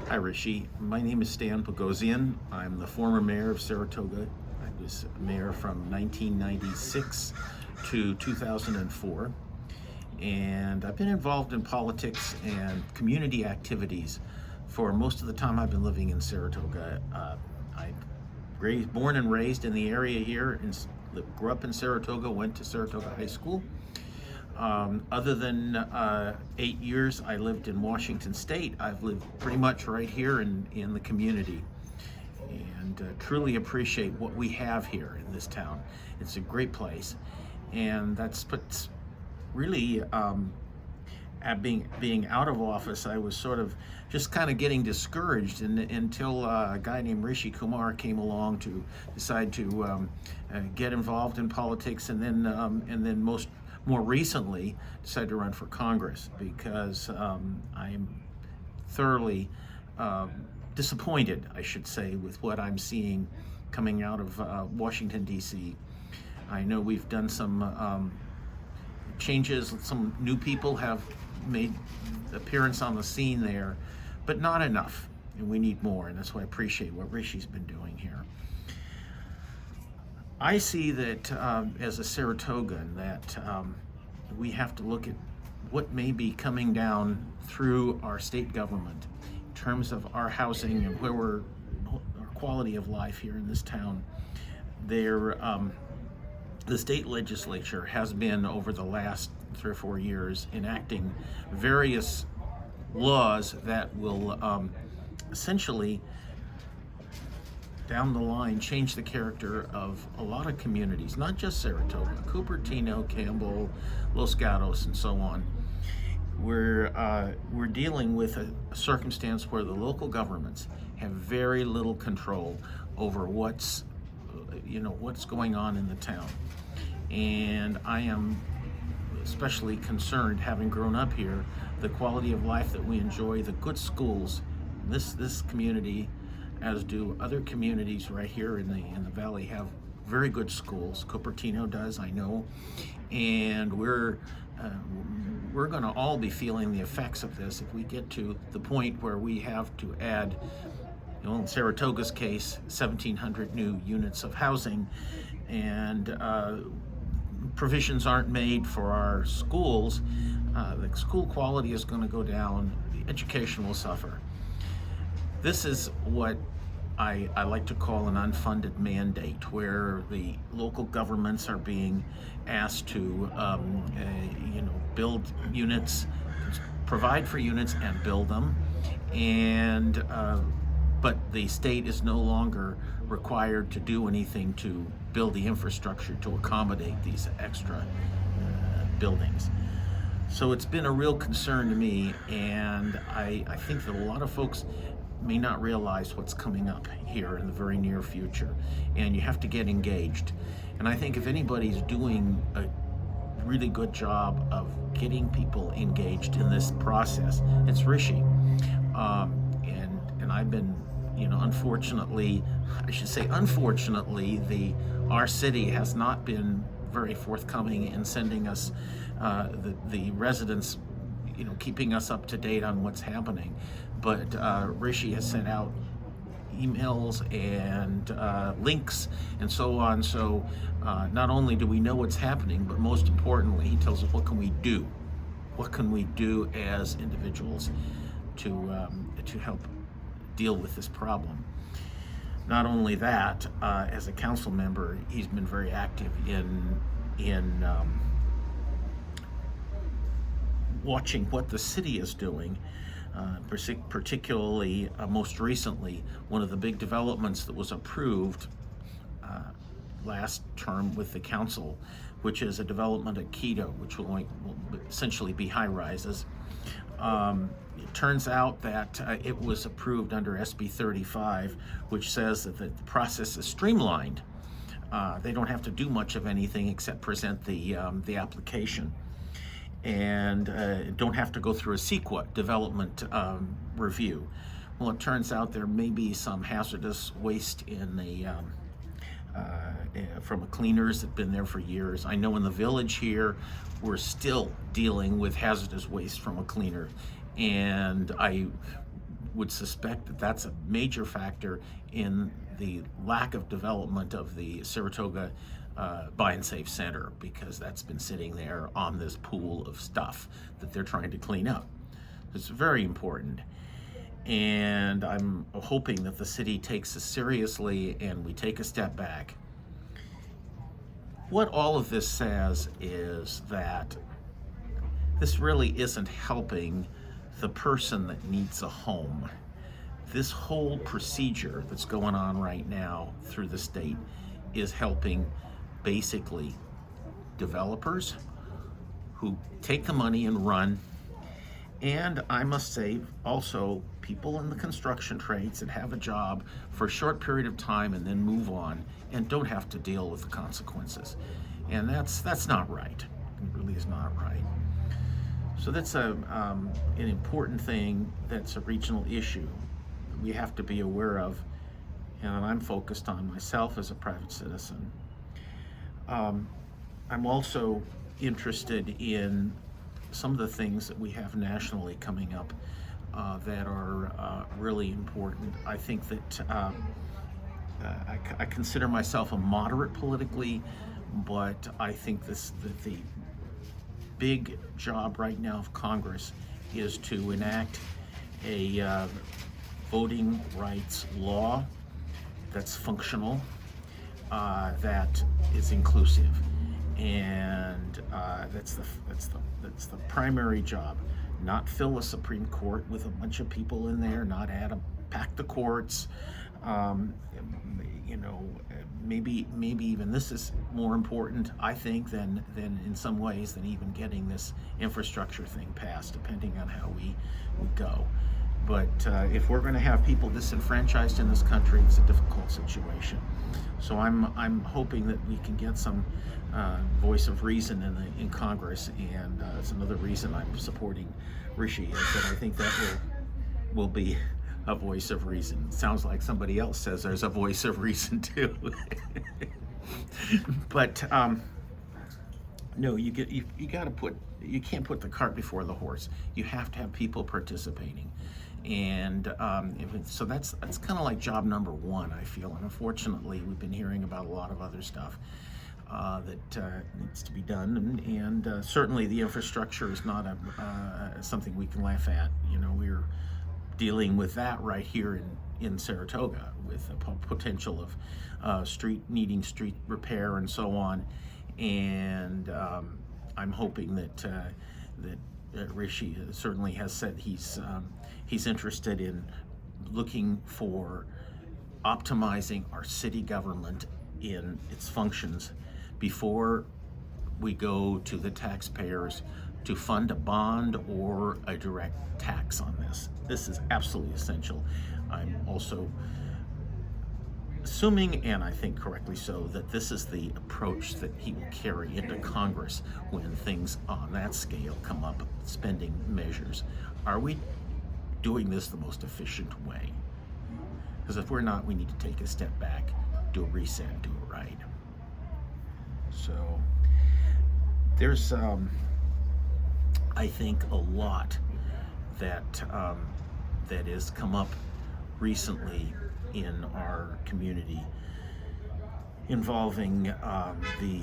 Hi, Rishi. My name is Stan Bogosian. I'm the former mayor of Saratoga. I was mayor from 1996 to 2004. And I've been involved in politics and community activities for most of the time I've been living in Saratoga. Born and raised in the area here, and grew up in Saratoga, went to Saratoga High School. Other than 8 years I lived in Washington State, I've lived pretty much right here in the community, and truly appreciate what we have here in this town. It's a great place, and that's what's really at being out of office. I was sort of just kind of getting discouraged until a guy named Kumar came along to decide to get involved in politics, and then more recently decided to run for Congress because I'm thoroughly disappointed, I should say, with what I'm seeing coming out of Washington, D.C. I know we've done some changes. Some new people have made appearance on the scene there, but not enough, and we need more, and that's why I appreciate what Rishi's been doing here. I see that as a Saratogan that we have to look at what may be coming down through our state government in terms of our housing and our quality of life here in this town. The state legislature has been, over the last 3 or 4 years, enacting various laws that will essentially down the line change the character of a lot of communities, not just Saratoga, Cupertino, Campbell, Los Gatos, and so on. We're dealing with a circumstance where the local governments have very little control over what's going on in the town. And I am especially concerned, having grown up here, the quality of life that we enjoy, the good schools. This community, as do other communities right here in the valley, have very good schools. Cupertino does, I know, and we're going to all be feeling the effects of this if we get to the point where we have to add, in Saratoga's case, 1,700 new units of housing, and provisions aren't made for our schools. The school quality is going to go down. The education will suffer. This is what I like to call an unfunded mandate, where the local governments are being asked to, build units, provide for units, and build them, and but the state is no longer required to do anything to build the infrastructure to accommodate these extra buildings. So it's been a real concern to me, and I think that a lot of folks may not realize what's coming up here in the very near future, and you have to get engaged. And I think if anybody's doing a really good job of getting people engaged in this process, it's Rishi. And I've been, unfortunately, our city has not been very forthcoming in sending us the residents, keeping us up to date on what's happening. But Rishi has sent out emails and links and so on. So not only do we know what's happening, but most importantly, he tells us what can we do. What can we do as individuals to help deal with this problem? Not only that, as a council member, he's been very active in watching what the city is doing. Particularly, most recently, one of the big developments that was approved last term with the council, which is a development at Quito, which will essentially be high rises. It turns out that it was approved under SB 35, which says that the process is streamlined. They don't have to do much of anything except present the application, and don't have to go through a CEQA development review. Well, it turns out there may be some hazardous waste in the from cleaners that have been there for years. I know in the village here, we're still dealing with hazardous waste from a cleaner, and I would suspect that that's a major factor in the lack of development of the Saratoga Buy and Save Center, because that's been sitting there on this pool of stuff that they're trying to clean up. It's very important. And I'm hoping that the city takes this seriously and we take a step back. What all of this says is that this really isn't helping the person that needs a home. This whole procedure that's going on right now through the state is helping basically developers who take the money and run, and I must say also people in the construction trades that have a job for a short period of time and then move on and don't have to deal with the consequences. And that's not right. It really is not right. So that's an important thing. That's a regional issue that we have to be aware of, and I'm focused on myself as a private citizen. I'm also interested in some of the things that we have nationally coming up that are really important. I think that I consider myself a moderate politically, but I think that the big job right now of Congress is to enact a voting rights law that's functional, that is inclusive, and that's the primary job. Not fill a Supreme Court with a bunch of people in there, not pack the courts. Maybe even this is more important, I think, than in some ways than even getting this infrastructure thing passed, depending on how we go. But if we're going to have people disenfranchised in this country, it's a difficult situation. So I'm hoping that we can get some voice of reason in Congress, and it's another reason I'm supporting RIshi, is that I think that will be a voice of reason. Sounds like somebody else says there's a voice of reason too. But no, you can't put the cart before the horse. You have to have people participating, and so that's kind of like job number one, I feel. And unfortunately, we've been hearing about a lot of other stuff that needs to be done, and certainly the infrastructure is not something we can laugh at. We're dealing with that right here in Saratoga, with the potential of street repair and so on. And I'm hoping that RIshi certainly has said he's interested in looking for optimizing our city government in its functions before we go to the taxpayers to fund a bond or a direct tax on this. This is absolutely essential. I'm also assuming, and I think correctly so, that this is the approach that he will carry into Congress when things on that scale come up, spending measures. Are we doing this the most efficient way? Because if we're not, we need to take a step back, do a reset, and do it right. So there's I think a lot that has come up recently in our community involving the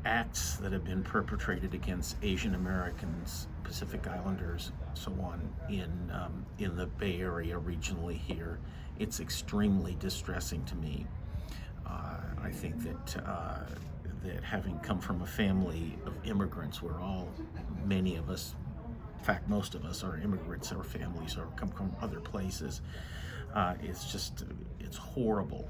acts that have been perpetrated against Asian Americans, Pacific Islanders, so on, in the Bay Area regionally here. It's extremely distressing to me. I think that having come from a family of immigrants, many of us, in fact, most of us are immigrants, our families come from other places. It's horrible.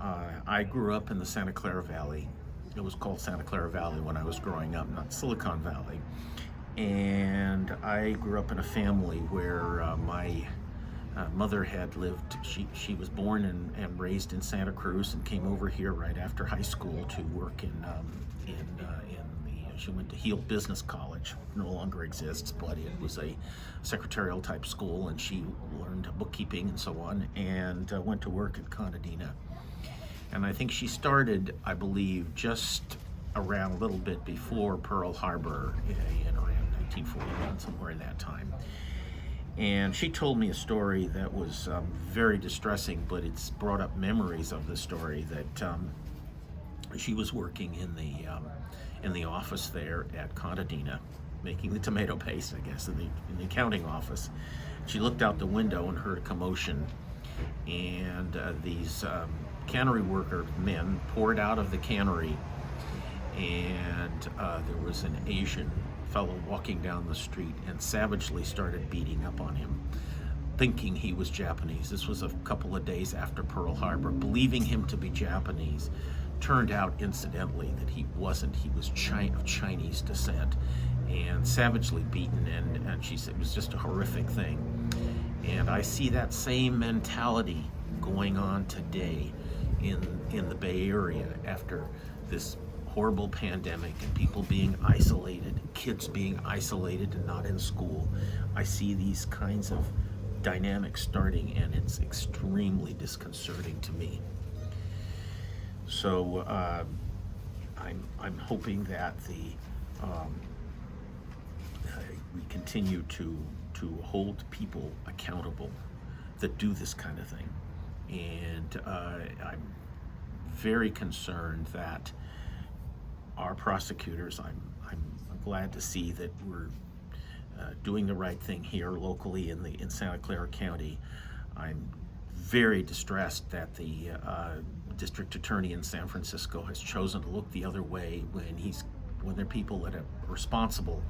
I grew up in the Santa Clara Valley. It was called Santa Clara Valley when I was growing up, not Silicon Valley. And I grew up in a family where my mother had lived. She was born and raised in Santa Cruz and came over here right after high school to work she went to Heald Business College. No longer exists, but it was a secretarial type school, and she learned bookkeeping and so on, and went to work at Candid. And I think she started, I believe, just around a little bit before Pearl Harbor in around 1941, somewhere in that time. And she told me a story that was very distressing, but it's brought up memories of the story that she was working in the office there at Candid, making the tomato paste, I guess, in the accounting office. She looked out the window and heard a commotion, and these cannery worker men poured out of the cannery, and there was an Asian fellow walking down the street and savagely started beating up on him, thinking he was Japanese. This was a couple of days after Pearl Harbor. Believing him to be Japanese. Turned out, incidentally, that he wasn't. He was of Chinese descent, and savagely beaten, and she said it was just a horrific thing. And I see that same mentality going on today in the Bay Area after this horrible pandemic and people being isolated, kids being isolated and not in school. I see these kinds of dynamics starting, and it's extremely disconcerting to me. So I'm hoping that we continue to hold people accountable that do this kind of thing, and I'm very concerned that our prosecutors, I'm glad to see that we're doing the right thing here locally in Santa Clara County. I'm very distressed that the district attorney in San Francisco has chosen to look the other way when there are people that are responsible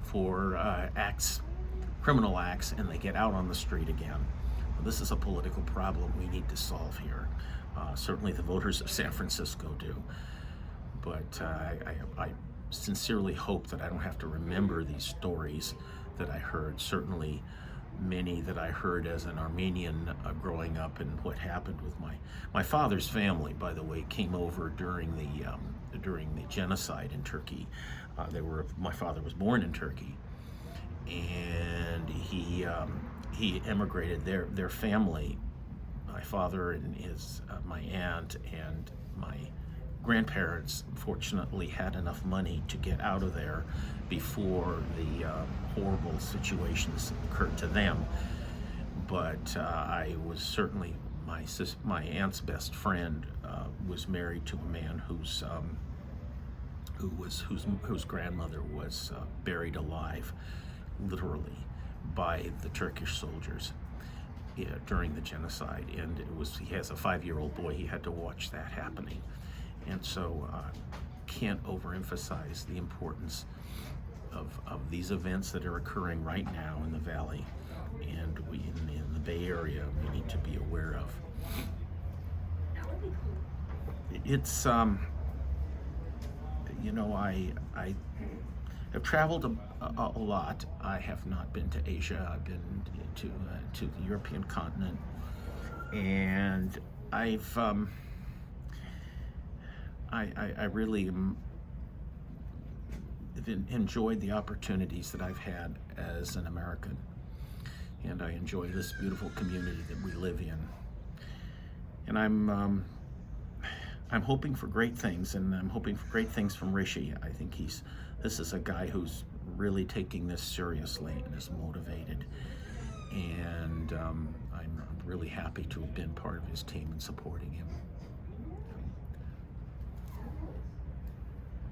for criminal acts, and they get out on the street again. This is a political problem we need to solve here. Certainly the voters of San Francisco do. But I sincerely hope that I don't have to remember these stories that I heard. Certainly many that I heard as an Armenian growing up, and what happened with my father's family, by the way, came over during the genocide in Turkey. My father was born in Turkey, and he emigrated. Their family, my father and my aunt and my grandparents, fortunately had enough money to get out of there before the horrible situations occurred to them. But I was certainly, my aunt's best friend was married to a man whose grandmother was buried alive, literally, by the Turkish soldiers during the genocide. And he has a 5-year-old boy. He had to watch that happening. And so can't overemphasize the importance of these events that are occurring right now in the Valley, and we in the Bay Area we need to be aware of. It's I have traveled a lot. I have not been to Asia. I've been to the European continent, and I've I really enjoyed the opportunities that I've had as an American, and I enjoy this beautiful community that we live in. And I'm hoping for great things, and I'm hoping for great things from RIshi. I think this is a guy who's really taking this seriously and is motivated, and I'm really happy to have been part of his team and supporting him.